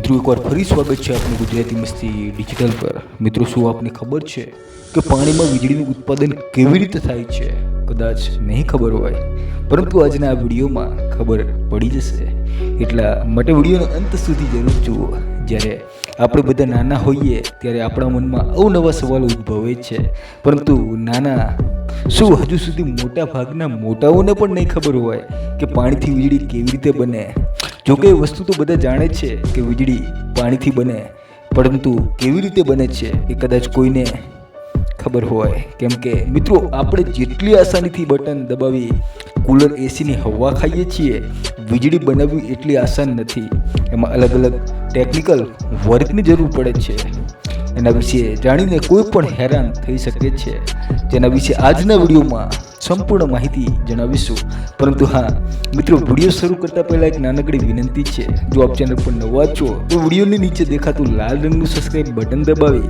મિત્રો એકવાર ફરી સ્વાગત છે આપનું ગુજરાતી મસ્તી ડિજિટલ પર। મિત્રો શું આપને ખબર છે કે પાણીમાં વીજળીનું ઉત્પાદન કેવી રીતે થાય છે? કદાચ નહીં ખબર હોય, પરંતુ આજના આ વિડીયોમાં ખબર પડી જશે। એટલા માટે વિડીયોનો અંત સુધી જરૂર જુઓ। જ્યારે આપણે બધા નાના હોઈએ ત્યારે આપણા મનમાં અવનવા સવાલો ઉદ્ભવે છે, પરંતુ શું હજુ સુધી મોટા ભાગના મોટાઓને પણ નહીં ખબર હોય કે પાણીથી વીજળી કેવી રીતે બને? જોકે એ વસ્તુ તો બધા જાણે છે કે વીજળી પાણીથી બને, પરંતુ કેવી રીતે બને છે એ કદાચ કોઈને ખબર હોય। કેમ કે મિત્રો, આપણે જેટલી આસાનીથી બટન દબાવી કુલર એસીની હવા ખાઈએ છીએ, વીજળી બનાવવી એટલી આસાન નથી। એમાં અલગ અલગ ટેકનિકલ વર્કની જરૂર પડે છે। એના વિશે જાણીને કોઈ પણ હેરાન થઈ શકે છે, જેના વિશે આજના વિડીયોમાં સંપૂર્ણ માહિતી જણાવીશું। પરંતુ હા મિત્રો, વિડીયો શરૂ કરતા પહેલા એક નાનકડી વિનંતી છે। જો આપ ચેનલ પર નવા છો તો વિડીયોની નીચે દેખાતું લાલ રંગનું સબસ્ક્રાઇબ બટન દબાવી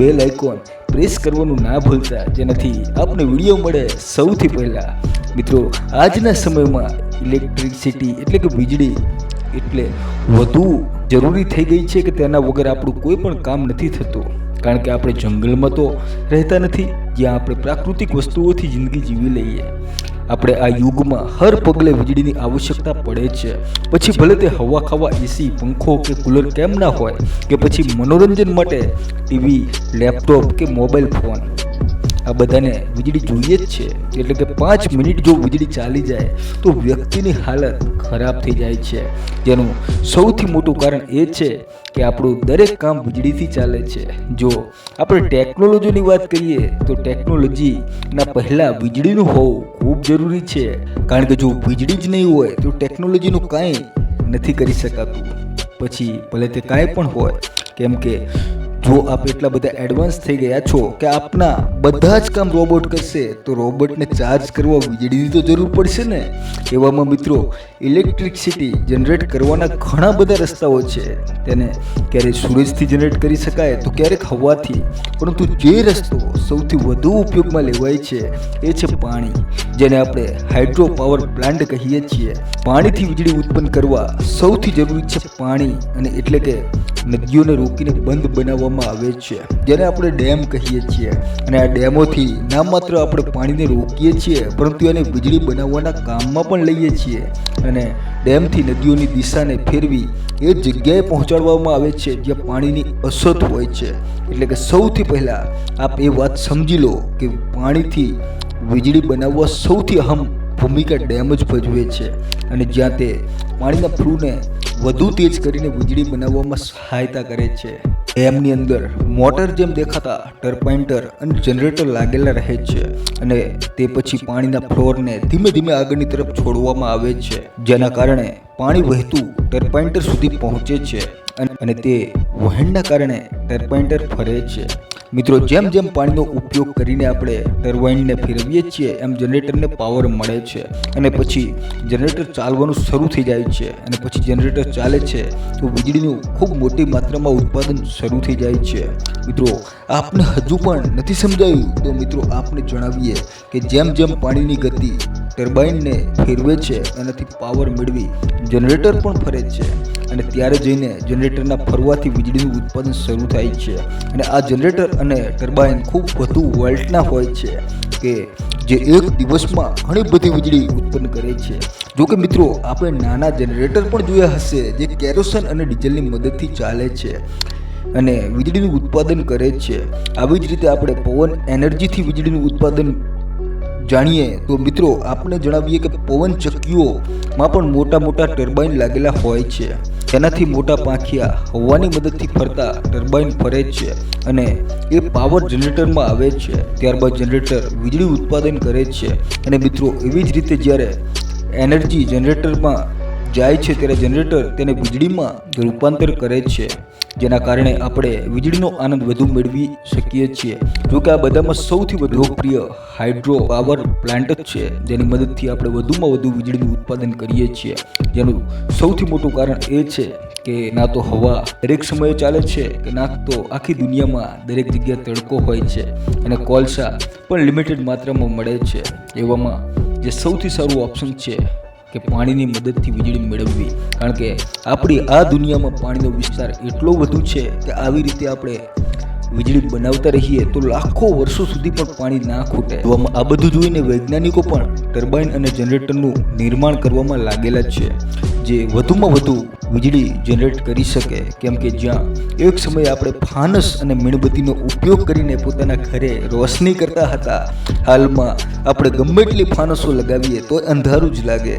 બેલ આઇકોન પ્રેસ કરવાનું ના ભૂલતા, જેનાથી આપને વિડીયો મળે સૌથી પહેલા। મિત્રો, આજના સમયમાં ઇલેક્ટ્રિસિટી એટલે કે વીજળી એટલે વધુ જરૂરી થઈ ગઈ છે કે તેના વગર આપણું કોઈ પણ કામ નથી થતું। કારણ કે આપણે જંગલમાં તો રહેતા નથી, જ્યાં આપણે પ્રાકૃતિક વસ્તુઓથી જિંદગી જીવી લઈએ। આપણે આ યુગમાં હર પગલે વીજળીની આવશ્યકતા પડે છે। પછી ભલે તે હવા ખાવા એસી, પંખો કે કુલર કેમ ના હોય, કે પછી મનોરંજન માટે ટીવી, લેપટોપ કે મોબાઈલ ફોન, આ બધાને વીજળી જોઈએ જ છે। એટલે કે 5 મિનિટ જો વીજળી ચાલી જાય તો વ્યક્તિની હાલત ખરાબ થઈ જાય છે, જેનું સૌથી મોટું કારણ એ છે કે આપણું દરેક કામ વીજળીથી ચાલે છે। જો આપણે ટેકનોલોજીની વાત કરીએ તો ટેકનોલોજીના પહેલાં વીજળીનું હોવું ખૂબ જરૂરી છે, કારણ કે જો વીજળી જ નહીં હોય તો ટેકનોલોજીનું કાંઈ નથી કરી શકાતું। પછી ભલે તે કાંઈ પણ હોય, કેમ કે જો આપ એટલા બધા એડવાન્સ થઈ ગયા છો કે આપના બધા જ કામ રોબોટ કરશે, તો રોબોટને ચાર્જ કરવા વીજળીની તો જરૂર પડશે ને। એવામાં મિત્રો, ઇલેક્ટ્રિસિટી જનરેટ કરવાના ઘણા બધા રસ્તાઓ છે। તેને ક્યારેક સૂરજથી જનરેટ કરી શકાય, તો ક્યારેક હવાથી, પરંતુ જે રસ્તો સૌથી વધુ ઉપયોગમાં લેવાય છે એ છે પાણી, જેને આપણે હાઇડ્રો પાવર પ્લાન્ટ કહીએ છીએ। પાણીથી વીજળી ઉત્પન્ન કરવા સૌથી જરૂરી છે પાણી, અને એટલે કે નદીઓને રોકીને બંધ બનાવવામાં આવે છે, જેને આપણે ડેમ કહીએ છીએ। અને આ ડેમોથી ના માત્ર આપણે પાણીને રોકીએ છીએ, પરંતુ એને વીજળી બનાવવાના કામમાં પણ લઈએ છીએ। અને ડેમથી નદીઓની દિશાને ફેરવી એ જગ્યાએ પહોંચાડવામાં આવે છે જ્યાં પાણીની અછત હોય છે। એટલે કે સૌથી પહેલાં આપ એ વાત સમજી લો કે પાણીથી વીજળી બનાવવા સૌથી અહમ ભૂમિકા ડેમ જ ભજવે છે, અને જ્યાં તે પાણીના ફ્લોને વધુ તેજ કરીને વીજળી બનાવવામાં સહાયતા કરે છે। ડેમની અંદર મોટર જેમ દેખાતા ટર્બાઇન્ટર અને જનરેટર લાગેલા રહે છે, અને તે પછી પાણીના ફ્લોરને ધીમે ધીમે આગળની તરફ છોડવામાં આવે છે, જેના કારણે પાણી વહેતું ટર્બાઇન્ટર સુધી પહોંચે છે, અને તે વહેણના કારણે ટર્બાઇન્ટર ફરે છે। મિત્રો, જેમ જેમ પાણીનો ઉપયોગ કરીને આપણે ટર્બાઇનને ફેરવીએ છીએ, એમ જનરેટરને પાવર મળે છે, અને પછી જનરેટર ચાલવાનું શરૂ થઈ જાય છે, અને પછી જનરેટર ચાલે છે તો વીજળીનું ખૂબ મોટી માત્રામાં ઉત્પાદન શરૂ થઈ જાય છે। મિત્રો, આપને હજુ પણ નથી સમજાયું તો મિત્રો આપને જણાવીએ કે જેમ જેમ પાણીની ગતિ ટર્બાઇનને ફેરવે છે, એનાથી પાવર મેળવી જનરેટર પણ ફરે છે, અને ત્યારે જઈને જનરેટરના ફરવાથી વીજળીનું ઉત્પાદન શરૂ થાય છે। અને આ જનરેટર અને ટર્બાઇન ખૂબ વધુ વોલ્ટના હોય છે, કે જે એક દિવસમાં ઘણી બધી વીજળી ઉત્પન્ન કરે છે। જો કે મિત્રો, આપણે નાના જનરેટર પણ જોયા હશે જે કેરોસીન અને ડીઝલની મદદથી ચાલે છે અને વીજળીનું ઉત્પાદન કરે છે। આવી જ રીતે આપણે પવન એનર્જીથી વીજળીનું ઉત્પાદન જાણીએ તો મિત્રો આપણે જણાવીએ કે પવન ચક્કીઓમાં પણ મોટા મોટા ટર્બાઇન લાગેલા હોય છે, તેનાથી મોટા પાંખિયા હવાની મદદથી ફરતા ટર્બાઇન ફરે છે, અને એ પાવર જનરેટરમાં આવે છે। ત્યારબાદ જનરેટર વીજળી ઉત્પાદન કરે છે, અને મિત્રો એવી જ રીતે જ્યારે એનર્જી જનરેટરમાં જાય છે ત્યારે જનરેટર તેને વીજળીમાં રૂપાંતર કરે છે, જેના કારણે આપણે વીજળીનો આનંદ વધુ મેળવી શકીએ છીએ। જોકે આ બધામાં સૌથી વધુ લોકપ્રિય હાઇડ્રો પાવર પ્લાન્ટ જ છે, જેની મદદથી આપણે વધુમાં વધુ વીજળીનું ઉત્પાદન કરીએ છીએ। જેનું સૌથી મોટું કારણ એ છે કે ના તો હવા દરેક સમયે ચાલે છે, કે ના તો આખી દુનિયામાં દરેક જગ્યાએ તડકો હોય છે, અને કોલસા પણ લિમિટેડ માત્રામાં મળે છે। એવામાં જે સૌથી સારું ઓપ્શન છે કે પાણીની મદદથી વીજળી મેળવવી, કારણ કે આપણી આ દુનિયામાં પાણીનો વિસ્તાર એટલો વધુ છે કે આવી રીતે આપણે વીજળી બનાવતા રહીએ તો લાખો વર્ષો સુધી પણ પાણી ના ખૂટે. આ બધું જોઈને વૈજ્ઞાનિકો પણ ટર્બાઇન અને જનરેટરનું નિર્માણ કરવામાં લાગેલા છે, જે વધુમાં વધુ વીજળી જનરેટ કરી શકે. કેમ કે જ્યાં એક સમયે આપણે ફાનસ અને મીણબત્તીનો ઉપયોગ કરીને પોતાના ઘરે રોશની કરતા હતા, હાલમાં આપણે ગમે એટલી ફાનસો લગાવીએ તો અંધારું જ લાગે.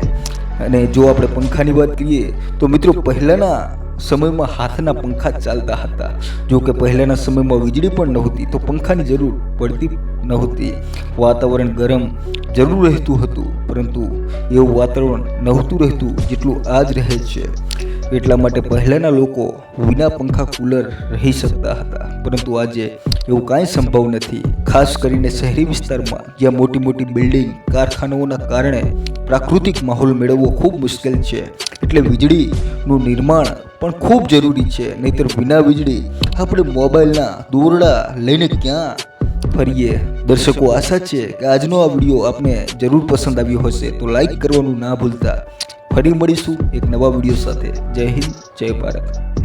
અને જો આપણે પંખાની વાત કરીએ તો મિત્રો, પહેલાના સમયમાં હાથના પંખા ચાલતા હતા. જો કે પહેલાના સમયમાં વીજળી પણ નહોતી તો પંખાની જરૂર પડતી નહોતી. વાતાવરણ ગરમ જરૂર રહેતું હતું, પરંતુ એવું વાતાવરણ નહોતું રહેતું જેટલું આજ રહે છે. એટલા માટે પહેલાના લોકો વિના પંખા કુલર રહી શકતા હતા, પરંતુ આજે એવું કાંઈ સંભવ નથી. ખાસ કરીને શહેરી વિસ્તારમાં જ્યાં મોટી મોટી બિલ્ડિંગ, કારખાનાઓના કારણે પ્રાકૃતિક માહોલ મેળવવો ખૂબ મુશ્કેલ છે. એટલે વીજળીનું નિર્માણ પણ ખૂબ જરૂરી છે, નહીંતર વિના વીજળી આપણે મોબાઈલના દોરડા લઈને ક્યાં ફરીએ. દર્શકો, આશા છે કે આજનો આ વિડીયો આપને જરૂર પસંદ આવ્યો હશે, તો લાઈક કરવાનું ના ભૂલતા. ફરી મળીશું એક નવા વિડીયો સાથે. જય હિન્દ, જય ભારત.